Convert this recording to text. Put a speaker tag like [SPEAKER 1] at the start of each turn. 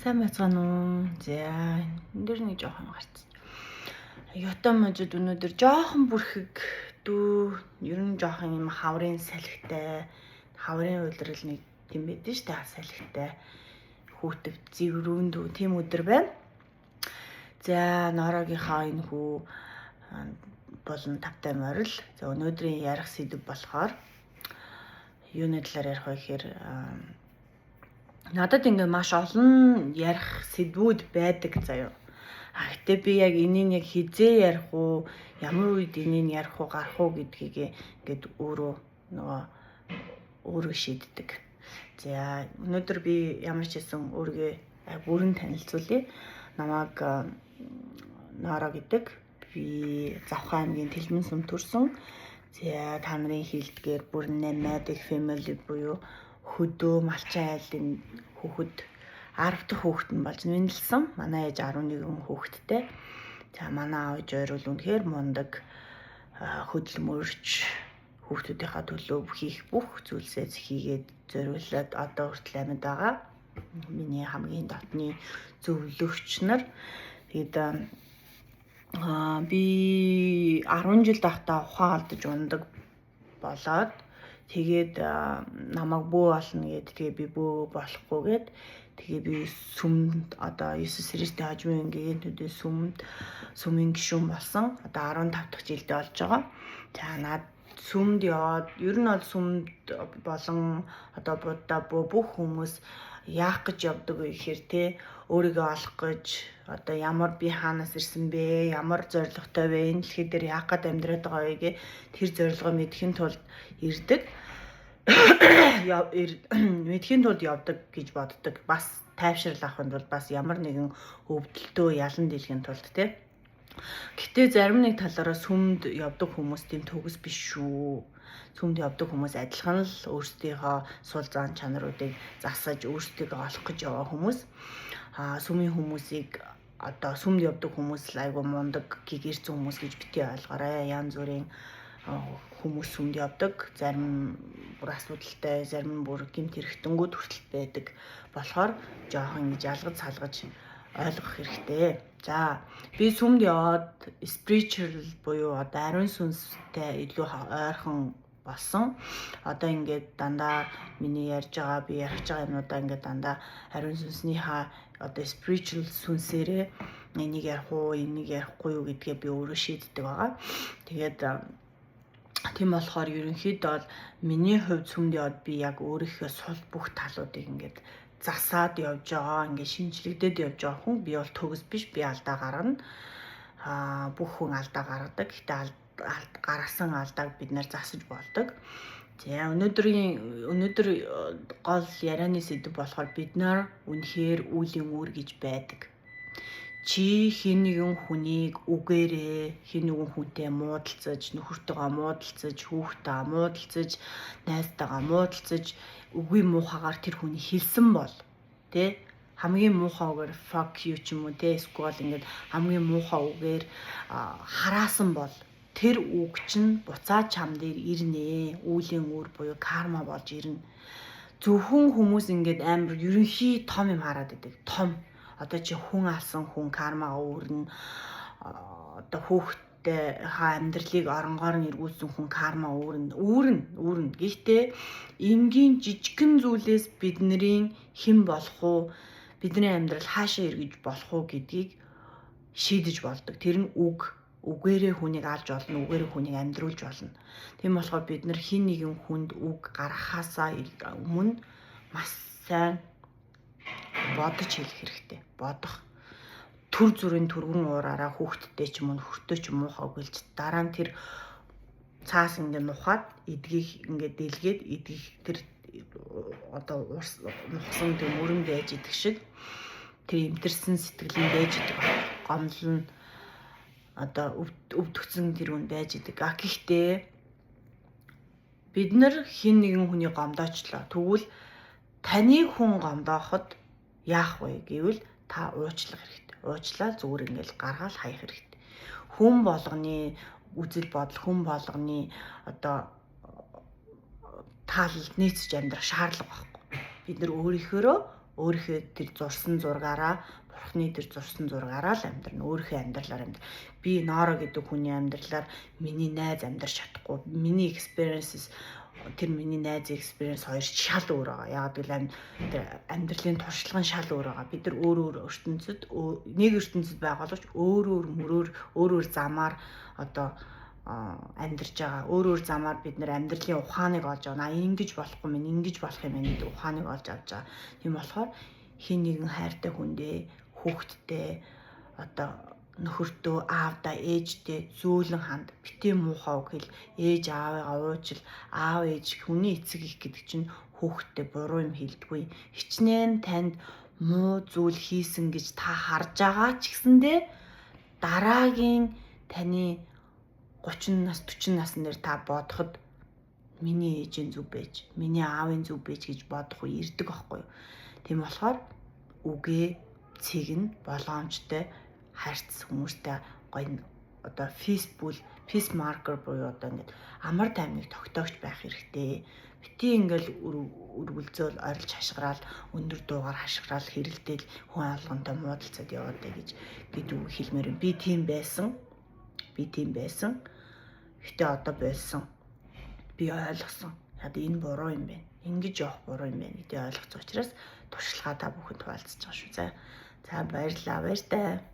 [SPEAKER 1] Сайн байцгаана уу? За, энэ дэр нэг жоохон гарцсан. Ятамажид өнөөдөр жоохон бүрхэг дүү, ер нь жоохон юм хаврын салхитай, хаврын уйлрал нэг тийм байдэн штэ, салхитай. Хүүтэв зэврүүндүү тийм өдөр байна. За, Норогийнхаа энэ хүү болон тавтай морил. За, өнөөдрийн ярих сэдв болохоор юуны талаар ярих вэ гэхээр надад ингээ маш олон ярих сэдвүүд байдаг заяа. Гэтэ би яг энийг яг хизээ ярих уу, ямар үед энийг ярих уу, гарах уу гэдгийг ингээд өөрөө шийддэг. За өнөөдөр би ямар ч хэсэн өөрийгөө бүрэн танилцуулъя. Намайг Нора гэдэг. Би Завхан аймгийн Тэлмэн сум төрсөн. За та нарын хэлдгээр бүр 8 family буюу хөдөө малчин айлын хүүхэд 10 дахь хүүхэд нь болж нэмэлсэн. Манай ээж 11 хүүхэдтэй. За манай аав жойрол үнэхээр мундаг хөдөлмөрч хүүхдүүдийнхаа төлөө хийх бүх зүйлсээ хийгээд зориулаад одоо хүртэл амьд байгаа. Миний хамгийн дотны зөвлөгч нар. Тэгээд би 10 жил байхдаа ухаан алдаж ундаг болоод тэгээд намайг бөө болно гэд тэгээ би бөө болохгүйгээд тэгээ би сүмд одоо 9 сэрээстэй хажмын гинтүүдээ сүмийн гишүүн болсон. Одоо 15 дахь жилдээ болж байгаа. За над сүмд яваад ер нь бол сүмд болон одоо будда бүх хүмүүс яах гэж явдаг вэ гэхээр те өөрийгөө олох гэж одоо ямар би хаанаас ирсэн бэ, ямар зорилготой вэ, энэ дэлхий дээр яах гээд амьдраад байгаа вэ гэ тэр зорилгоо мэдхийн тулд ирдэг. Мэдхийн тулд явдаг гэж боддог. Бас тайвшрал авахын тулд бас ямар нэгэн өвдөлтөө ялан дийлэхийн тулд те. Гэтэ зарим нэг талаараа сүмд явдаг хүмүүс тийм төгс биш шүү. Сүмд явдаг хүмүүс адилхан л өөрсдийнхөө сул зан чанаруудыг засаж өөрсдийгөө олох гэж яваа хүмүүс. Сүмийн хүмүүсийг одоо сүмд явдаг хүмүүс л айгүй мундаг гэгэрцэн хүмүүс гэж битгий ойлгоорой. Янз бүрийн хүмүүс сүмд явдаг. Зарим бүр асуудалтай, зарим бүр гэмт хэрэгтэнгүүд хүртэл байдаг. Болохоор жоохон ингэж ялгаж салгаж ойлгох хэрэгтэй. За би сүмд яваад spiritual буюу одоо ариун сүнстэй илүү ойрхон болсон. Одоо ингээд дандаа миний ярьж байгаа, би ярих байгаа юмудаа ингээд дандаа ариун сүнснийхаа одоо spiritual сүнсээрээ энийг ярих уу, энийг ярихгүй юу гэдгээ би өөрөө шийддэг байгаа. Тэгээд тийм болохоор ерөнхийдөө бол миний хувьд сүмд яваад би яг өөрийнхөө сул бүх талуудыг ингээд засаад явж байгаа, ингээд шинжлэгдээд явж байгаа хүн. Би бол төгс биш, би алдаа гаргана. Бүх хүн алдаа гаргадаг. Гэтэ гаргасан алдааг бид нэр засаж болдог. За өнөөдөр гол ярианы сэдв болохоор бид нар үнэхээр үлийн үр гэж байдаг. Чи хэн нэгэн хүнийг үгээрээ, хэн нэгэн хүнтэй муудалцаж, нөхөртөөгөө муудалцаж, хүүхдтэйгээ муудалцаж, найзтайгаа муудалцаж, үгүй муухагаар тэр хүний хэлсэн бол тэ хамгийн муухай үгээр fuck you ч юм уу тэ эсвэл ингээд хамгийн муухай үгээр хараасан бол тэр үг чинь буцаад чам дээр ирнэ. Үлийн үр буюу карма болж ирнэ. Зөвхөн хүмүүс ингээд амар ерөнхий том юм хараад байдаг. Том одоо чи хүн алсан хүн кармагаа өөрнө. Одоо хүүхдтэй амьдралыг оронгоор нь эргүүлсэн хүн карма өөрнө. Гэхдээ энгийн жижигхэн зүйлээс бидний хэн болох уу, бидний амьдрал хаашаа эргэж болох уу гэдгийг шийдэж болдог. Тэр нь үгээрээ хүнийг алж болно, үгээрээ хүнийг амьдруулж болно. Тийм болохоор бид нар хэн нэгэн хүнд үг гаргахаасаа өмнө маш сайн бодож хэлэх хэрэгтэй. Бодох. Түр зүрийн түргэн уураараа хүүхдтэй ч юм уу, нөхөртөө ч юм уу хавгалж дараа нь тэр цаас ингээд нухаад эдгийх ингээд дэлгээд эдгийх тэр одоо нухсан тэр мөрөн байж идэх шиг тэр эмтэрсэн сэтгэлийн байж идэг. Гомдол нь одоо өвдөгцөн тэр үн байж идэг. Гэхдээ бид нар хэн нэгэн хүний гомдоочлоо. Тэгвэл таны хүн гомдооход яах вэ гэвэл та уучлах хэрэгтэй. Уучлаа зүгээр ингээл гаргаал хаях хэрэгтэй. Хүн болгоны үзэл бодол, хүн болгоны одоо таалалд нийцэж амьдрах шаардлага байхгүй. Бид нар өөрийнхөө өөрийнхөө тэр зурсан зургаараа бурхны тэр зурсан зургаараа л амьдрна. Өөрийнхөө амьдралаар амьдрна. Би Норо гэдэг хүний амьдралаар миний найз амьдрч чадахгүй. Миний experiences тэр миний найзын experience хоёр шал өөр байгаа. Яг гэвэл тэр амьдралын туршлагын шал өөр байгаа. Бид нар өөр ертөнцид нэг ертөнцид байгаа боловч өөр мөрөөр замаар одоо амьдарч байгаа. Өөр замаар бид нар амьдралын ухааныг олж авна. Ингэж болохгүй минь, ингэж болох юм гэдэг ухааныг олж авч байгаа. Тийм болохоор хин нэгэн хайртай хүндээ, хүүхэдтэй, одоо нөхөртөө, аавдаа, ээжтэй зөөлөн ханд. Битээ муухай үг хэл. Ээж аавыгаа уужил, аав ээж хүний эцэг их гэдэг чинь хүүхэдтэй буруу юм хэлдэггүй. Хичнээн танд муу зүйл хийсэн гэж та харж байгаа ч гэсэндээ дараагийн таны 30 нас 40 насны нэр та бодоход миний ээжийн зүв байж, миний аавын зүв байж гэж бодох үе ирдэг байхгүй юу. Тийм болохоор үгээ цэг нь болгоомжтой хайрцсан хүмүүстэй гоё одоо peace marker буюу одоо ингээд амар таймныг тогтоогч байх хэрэгтэй. Бити ингээл үргэлзөөл ойрлж хашгираал өндөр дуугаар хашгираал хэрэлдээл хүн алгонтой муудалцаад яваад гэж үг хэлмээр би тийм байсан. Гэтэ одоо болсон. Би ойлгосон. Яг энэ буруу юм байна. Ингэж явах буруу юм байна гэдгийг ойлгоц учраас туршлагаа та бүхэнд хуваалцаж байгаа шүү. За баярлалаа. Баяртай.